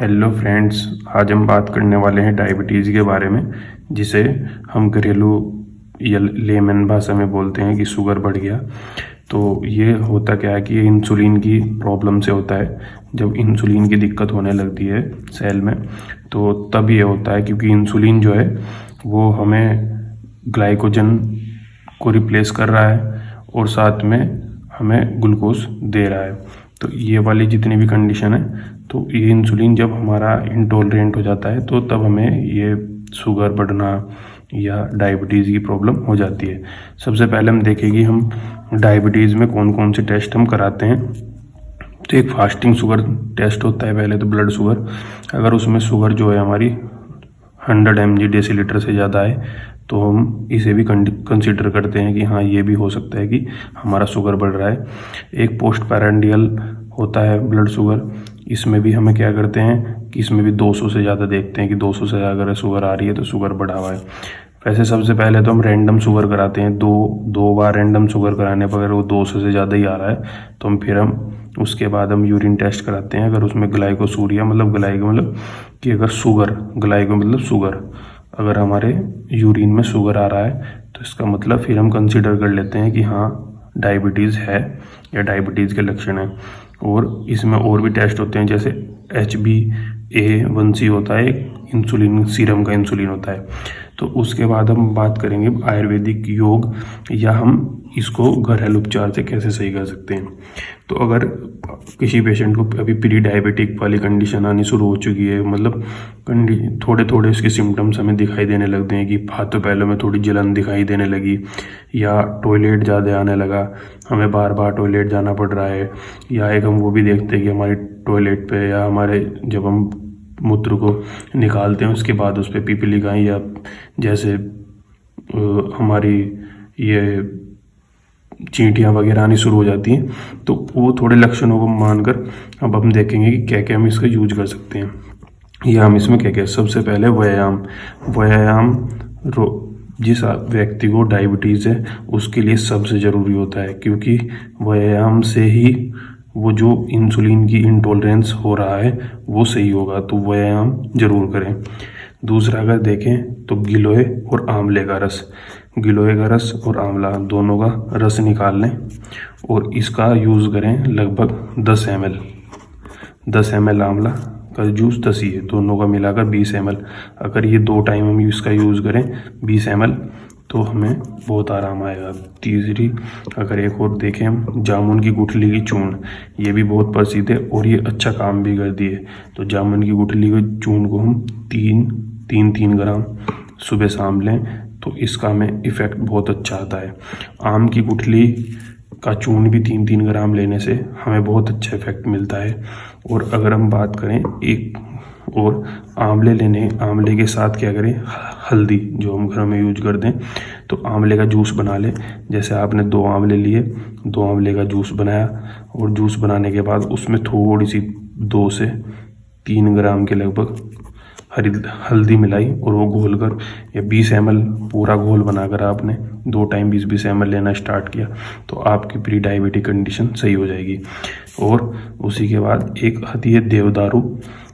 Hello friends, आज हम बात करने वाले हैं डायबिटीज़ के बारे में, जिसे हम घरेलू या लेमन भाषा में बोलते हैं कि शुगर बढ़ गया। तो ये होता क्या है कि ये इंसुलिन की प्रॉब्लम से होता है। जब इंसुलिन की दिक्कत होने लगती है सेल में, तो तब ये होता है, क्योंकि इंसुलिन जो है वो हमें ग्लाइकोजन को रिप्लेस कर रहा है और साथ में हमें ग्लूकोज दे रहा है। तो ये वाली जितनी भी कंडीशन है, तो ये इंसुलिन जब हमारा इंटॉलरेंट हो जाता है तो तब हमें ये शुगर बढ़ना या डायबिटीज़ की प्रॉब्लम हो जाती है। सबसे पहले हम देखेंगे हम डायबिटीज़ में कौन कौन से टेस्ट हम कराते हैं। तो एक फास्टिंग शुगर टेस्ट होता है, पहले तो ब्लड शुगर। अगर उसमें शुगर जो है हमारी 100 mg डेसीलीटर से ज़्यादा है, तो हम इसे भी कंसिडर करते हैं कि हाँ, ये भी हो सकता है कि हमारा शुगर बढ़ रहा है। एक पोस्ट पैरेंडियल होता है ब्लड शुगर, इसमें भी हमें क्या करते हैं कि इसमें भी 200 से ज़्यादा देखते हैं कि 200 से अगर शुगर आ रही है तो शुगर बढ़ा हुआ है। वैसे सबसे पहले तो हम रैंडम शुगर कराते हैं। दो बार रैंडम शुगर कराने पर अगर वो 200 से ज़्यादा ही आ रहा है तो हम उसके बाद हम यूरिन टेस्ट कराते हैं। अगर उसमें ग्लाइकोसूरिया मतलब कि अगर ग्लाइको मतलब शुगर, अगर हमारे यूरिन में शुगर आ रहा है तो इसका मतलब फिर हम कंसिडर कर लेते हैं कि हाँ, डायबिटीज़ है या डायबिटीज़ के लक्षण हैं। और इसमें और भी टेस्ट होते हैं, जैसे HbA1c होता है, एक इंसुलिन सीरम का इंसुलिन होता है। तो उसके बाद हम बात करेंगे आयुर्वेदिक योग, या हम इसको घरेलू उपचार से कैसे सही कर सकते हैं। तो अगर किसी पेशेंट को अभी प्री डायबिटिक वाली कंडीशन आनी शुरू हो चुकी है, मतलब थोड़े थोड़े इसके सिम्टम्स हमें दिखाई देने लगते हैं कि हाथों पैरों में थोड़ी जलन दिखाई देने लगी, या टॉयलेट ज़्यादा आने लगा, हमें बार बार टॉयलेट जाना पड़ रहा है, या एक हम वो भी देखते हैं कि हमारी टॉयलेट पे या हमारे जब हम मूत्र को निकालते हैं उसके बाद उस पर पिपलिकाएँ या जैसे हमारी ये चींटियाँ वगैरह आनी शुरू हो जाती हैं, तो वो थोड़े लक्षणों को मानकर अब हम देखेंगे कि क्या क्या हम इसका यूज कर सकते हैं या हम इसमें क्या क्या। सबसे पहले व्यायाम जिस व्यक्ति को डायबिटीज़ है उसके लिए सबसे ज़रूरी होता है, क्योंकि व्यायाम से ही वो जो इंसुलिन की इंटॉलरेंस हो रहा है वो सही होगा। तो व्यायाम जरूर करें। दूसरा अगर देखें तो गिलोय और आंवले का रस और आंवला दोनों का रस निकाल लें और इसका यूज़ करें लगभग 10 ml आंवला का जूस, 10 ही है, दोनों का मिलाकर 20 ml। अगर ये 2 टाइम हम इसका यूज़ करें 20 ml तो हमें बहुत आराम आएगा। तीसरी अगर एक और देखें हम, जामुन की गुठली की चूर्ण, ये भी बहुत प्रसिद्ध है और ये अच्छा काम भी करती है। तो जामुन की गुठली के चूर्ण को हम 3 ग्राम सुबह शाम लें तो इसका हमें इफ़ेक्ट बहुत अच्छा आता है। आम की गुठली का चूर्ण भी 3 ग्राम लेने से हमें बहुत अच्छा इफेक्ट मिलता है। और अगर हम बात करें एक और आंवले के साथ क्या करें, हल्दी जो हम घर में यूज करते हैं, तो आंवले का जूस बना लें। जैसे आपने 2 आंवले लिए, 2 आंवले का जूस बनाया और जूस बनाने के बाद उसमें थोड़ी सी 2 से 3 ग्राम के लगभग हल्दी मिलाई और वो घोल कर, या 20 ml पूरा घोल बनाकर आपने 2 टाइम 20 ml लेना स्टार्ट किया तो आपकी प्री डायबिटिक कंडीशन सही हो जाएगी। और उसी के बाद एक आती है देवदारू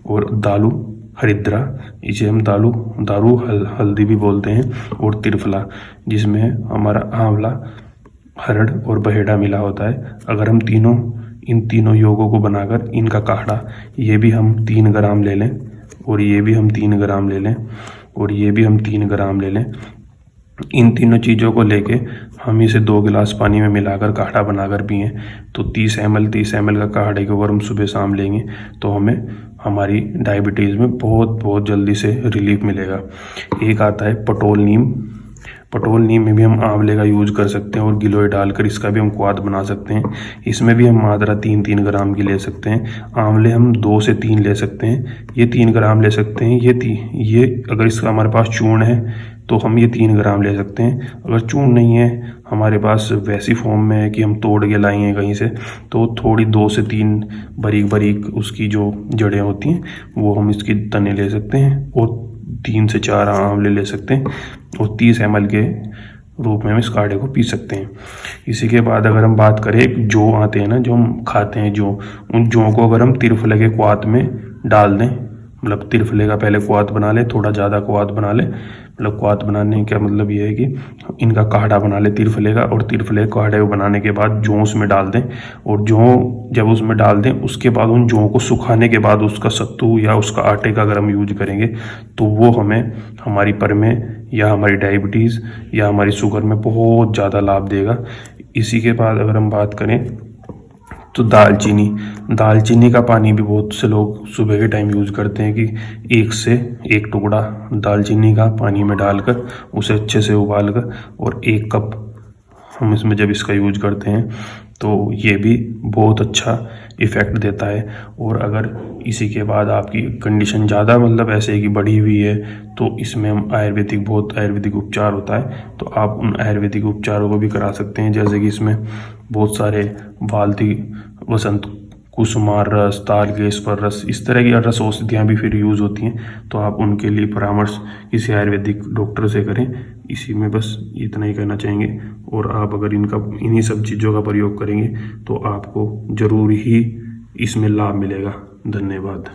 और दारू हरिद्रा, इसे हम दारू हल्दी भी बोलते हैं, और त्रिफला, जिसमें हमारा आंवला, हरड़ और बहेड़ा मिला होता है। अगर हम इन तीनों योगों को बनाकर इनका काढ़ा, ये भी हम 3 ग्राम ले लें और ये भी हम 3 ग्राम ले लें और ये भी हम 3 ग्राम ले लें, इन तीनों चीज़ों को लेके हम इसे 2 गिलास पानी में मिलाकर काढ़ा बनाकर पिएं तो 30 ml का काढ़े को अगर हम सुबह शाम लेंगे तो हमें हमारी डायबिटीज़ में बहुत जल्दी से रिलीफ मिलेगा। एक आता है पटोल नीम में भी हम आंवले का यूज कर सकते हैं और गिलोय डालकर इसका भी हम क्वाथ बना सकते हैं। इसमें भी हम मात्रा 3 ग्राम की ले सकते हैं। आंवले हम 2 से 3 ले सकते हैं, ये 3 ग्राम ले सकते हैं। ये अगर इसका हमारे पास चूर्ण है तो हम ये 3 ग्राम ले सकते हैं। अगर चूर्ण नहीं है हमारे पास, वैसी फॉर्म में है कि हम तोड़ के लाई हैं कहीं से, तो थोड़ी 2 से 3 बारीक उसकी जो जड़ें होती हैं वो हम इसकी तने ले सकते हैं और 3 से 4 आंवले ले सकते हैं और 30 ml के रूप में हम इस काढ़े को पी सकते हैं। इसी के बाद अगर हम बात करें, जौ आते हैं ना जो हम खाते हैं, उन जौ को अगर हम त्रिफला के क्वाथ में डाल दें मतलब त्रिफले का पहले क्वाथ बना ले, थोड़ा ज़्यादा क्वाथ बना ले। मतलब क्वाथ बनाने का मतलब ये है कि इनका काढ़ा बना ले त्रिफले का, और त्रिफले काढ़े बनाने के बाद जौ उसमें डाल दें, और जौ जब उसमें डाल दें उसके बाद उन जौ को सुखाने के बाद उसका सत्तू या उसका आटे का अगर हम यूज करेंगे तो वो हमें हमारी प्रमेह या हमारी डायबिटीज़ या हमारी शुगर में बहुत ज़्यादा लाभ देगा। इसी के बाद अगर हम बात करें तो दालचीनी का पानी भी बहुत से लोग सुबह के टाइम यूज़ करते हैं कि 1 से 1 टुकड़ा दालचीनी का पानी में डालकर उसे अच्छे से उबाल कर और 1 कप हम इसमें जब इसका यूज करते हैं तो ये भी बहुत अच्छा इफ़ेक्ट देता है। और अगर इसी के बाद आपकी कंडीशन ज़्यादा मतलब ऐसे ही कि बढ़ी हुई है तो इसमें हम आयुर्वेदिक उपचार होता है, तो आप उन आयुर्वेदिक उपचारों को भी करा सकते हैं। जैसे कि इसमें बहुत सारे वाल्ती वसंत कुसुमार रस, तालगेश्वर रस, इस तरह की रस औषधियाँ भी फिर यूज़ होती हैं, तो आप उनके लिए परामर्श किसी आयुर्वेदिक डॉक्टर से करें। इसी में बस इतना ही कहना चाहेंगे। और आप अगर इन्हीं सब चीज़ों का प्रयोग करेंगे तो आपको ज़रूर ही इसमें लाभ मिलेगा। धन्यवाद।